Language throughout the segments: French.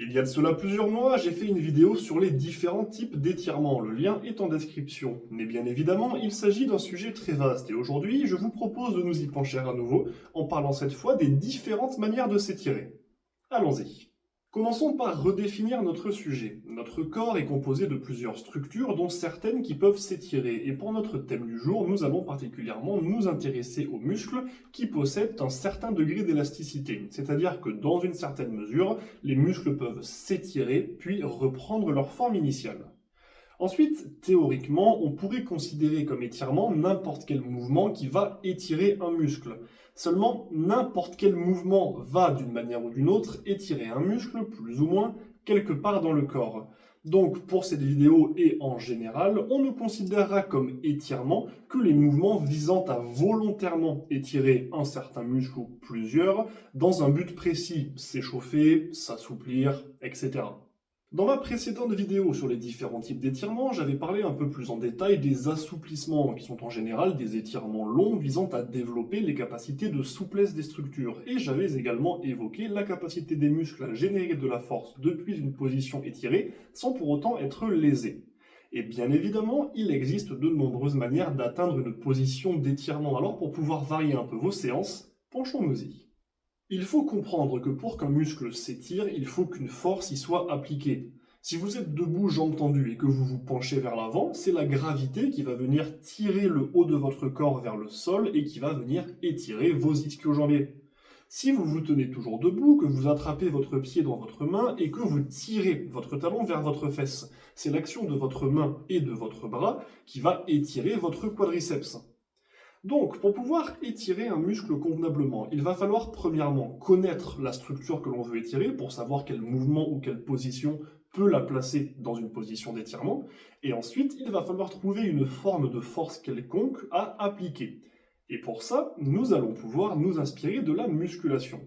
Il y a de cela plusieurs mois, j'ai fait une vidéo sur les différents types d'étirements. Le lien est en description. Mais bien évidemment, il s'agit d'un sujet très vaste et aujourd'hui, je vous propose de nous y pencher à nouveau en parlant cette fois des différentes manières de s'étirer. Allons-y. Commençons par redéfinir notre sujet. Notre corps est composé de plusieurs structures, dont certaines qui peuvent s'étirer. Et pour notre thème du jour, nous allons particulièrement nous intéresser aux muscles qui possèdent un certain degré d'élasticité. C'est-à-dire que dans une certaine mesure, les muscles peuvent s'étirer puis reprendre leur forme initiale. Ensuite, théoriquement, on pourrait considérer comme étirement n'importe quel mouvement qui va étirer un muscle. Seulement, n'importe quel mouvement va, d'une manière ou d'une autre, étirer un muscle, plus ou moins, quelque part dans le corps. Donc, pour cette vidéo et en général, on ne considérera comme étirement que les mouvements visant à volontairement étirer un certain muscle ou plusieurs dans un but précis, s'échauffer, s'assouplir, etc. Dans ma précédente vidéo sur les différents types d'étirements, j'avais parlé un peu plus en détail des assouplissements, qui sont en général des étirements longs visant à développer les capacités de souplesse des structures. Et j'avais également évoqué la capacité des muscles à générer de la force depuis une position étirée, sans pour autant être lésés. Et bien évidemment, il existe de nombreuses manières d'atteindre une position d'étirement. Alors pour pouvoir varier un peu vos séances, penchons-nous-y. Il faut comprendre que pour qu'un muscle s'étire, il faut qu'une force y soit appliquée. Si vous êtes debout, jambes tendues, et que vous vous penchez vers l'avant, c'est la gravité qui va venir tirer le haut de votre corps vers le sol et qui va venir étirer vos ischio-jambiers. Si vous vous tenez toujours debout, que vous attrapez votre pied dans votre main et que vous tirez votre talon vers votre fesse, c'est l'action de votre main et de votre bras qui va étirer votre quadriceps. Donc, pour pouvoir étirer un muscle convenablement, il va falloir premièrement connaître la structure que l'on veut étirer pour savoir quel mouvement ou quelle position peut la placer dans une position d'étirement. Et ensuite, il va falloir trouver une forme de force quelconque à appliquer. Et pour ça, nous allons pouvoir nous inspirer de la musculation.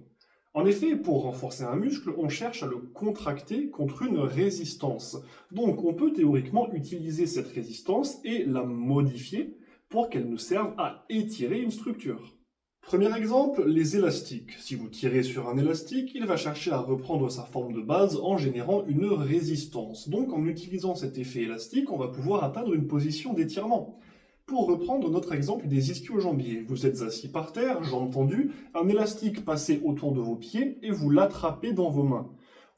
En effet, pour renforcer un muscle, on cherche à le contracter contre une résistance. Donc, on peut théoriquement utiliser cette résistance et la modifier pour qu'elles nous servent à étirer une structure. Premier exemple, les élastiques. Si vous tirez sur un élastique, il va chercher à reprendre sa forme de base en générant une résistance. Donc en utilisant cet effet élastique, on va pouvoir atteindre une position d'étirement. Pour reprendre notre exemple des ischio-jambiers, vous êtes assis par terre, jambes tendues, un élastique passé autour de vos pieds et vous l'attrapez dans vos mains.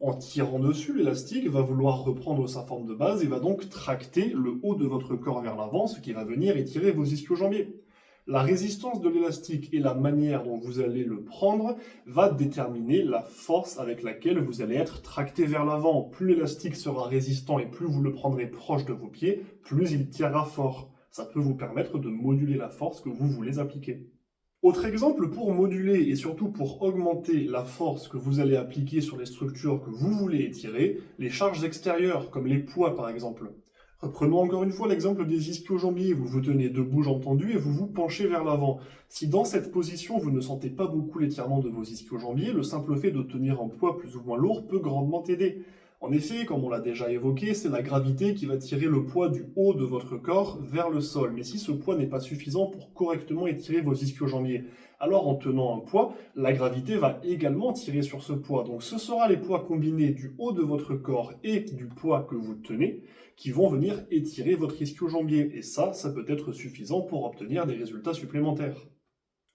En tirant dessus, l'élastique va vouloir reprendre sa forme de base et va donc tracter le haut de votre corps vers l'avant, ce qui va venir étirer vos ischio-jambiers. La résistance de l'élastique et la manière dont vous allez le prendre va déterminer la force avec laquelle vous allez être tracté vers l'avant. Plus l'élastique sera résistant et plus vous le prendrez proche de vos pieds, plus il tirera fort. Ça peut vous permettre de moduler la force que vous voulez appliquer. Autre exemple, pour moduler et surtout pour augmenter la force que vous allez appliquer sur les structures que vous voulez étirer, les charges extérieures, comme les poids par exemple. Reprenons encore une fois l'exemple des ischio-jambiers. Vous vous tenez debout, jambes tendues, et vous vous penchez vers l'avant. Si dans cette position, vous ne sentez pas beaucoup l'étirement de vos ischio-jambiers, le simple fait de tenir un poids plus ou moins lourd peut grandement aider. En effet, comme on l'a déjà évoqué, c'est la gravité qui va tirer le poids du haut de votre corps vers le sol. Mais si ce poids n'est pas suffisant pour correctement étirer vos ischio-jambiers, alors en tenant un poids, la gravité va également tirer sur ce poids. Donc ce sera les poids combinés du haut de votre corps et du poids que vous tenez qui vont venir étirer votre ischio-jambier. Et ça peut être suffisant pour obtenir des résultats supplémentaires.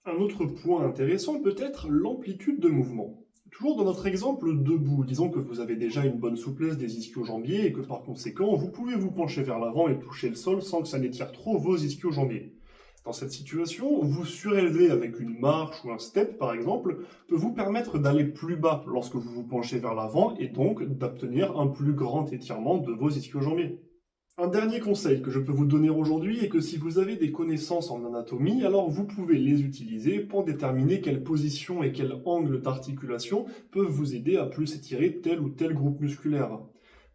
Un autre point intéressant peut être l'amplitude de mouvement. Toujours dans notre exemple debout, disons que vous avez déjà une bonne souplesse des ischio-jambiers et que par conséquent, vous pouvez vous pencher vers l'avant et toucher le sol sans que ça n'étire trop vos ischio-jambiers. Dans cette situation, vous surélever avec une marche ou un step par exemple peut vous permettre d'aller plus bas lorsque vous vous penchez vers l'avant et donc d'obtenir un plus grand étirement de vos ischio-jambiers. Un dernier conseil que je peux vous donner aujourd'hui est que si vous avez des connaissances en anatomie, alors vous pouvez les utiliser pour déterminer quelle position et quel angle d'articulation peuvent vous aider à plus étirer tel ou tel groupe musculaire.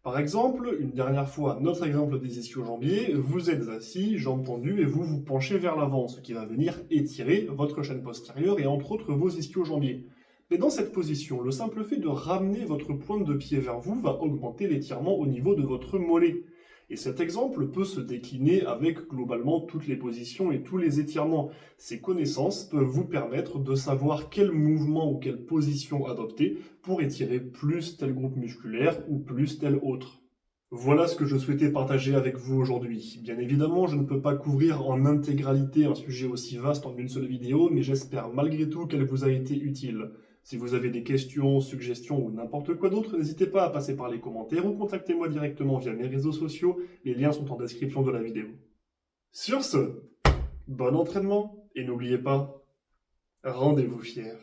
Par exemple, une dernière fois, notre exemple des ischio-jambiers, vous êtes assis, jambes tendues et vous vous penchez vers l'avant, ce qui va venir étirer votre chaîne postérieure et entre autres vos ischio-jambiers. Mais dans cette position, le simple fait de ramener votre pointe de pied vers vous va augmenter l'étirement au niveau de votre mollet. Et cet exemple peut se décliner avec globalement toutes les positions et tous les étirements. Ces connaissances peuvent vous permettre de savoir quel mouvement ou quelle position adopter pour étirer plus tel groupe musculaire ou plus tel autre. Voilà ce que je souhaitais partager avec vous aujourd'hui. Bien évidemment, je ne peux pas couvrir en intégralité un sujet aussi vaste en une seule vidéo, mais j'espère malgré tout qu'elle vous a été utile. Si vous avez des questions, suggestions ou n'importe quoi d'autre, n'hésitez pas à passer par les commentaires ou contactez-moi directement via mes réseaux sociaux, les liens sont en description de la vidéo. Sur ce, bon entraînement et n'oubliez pas, rendez-vous fiers.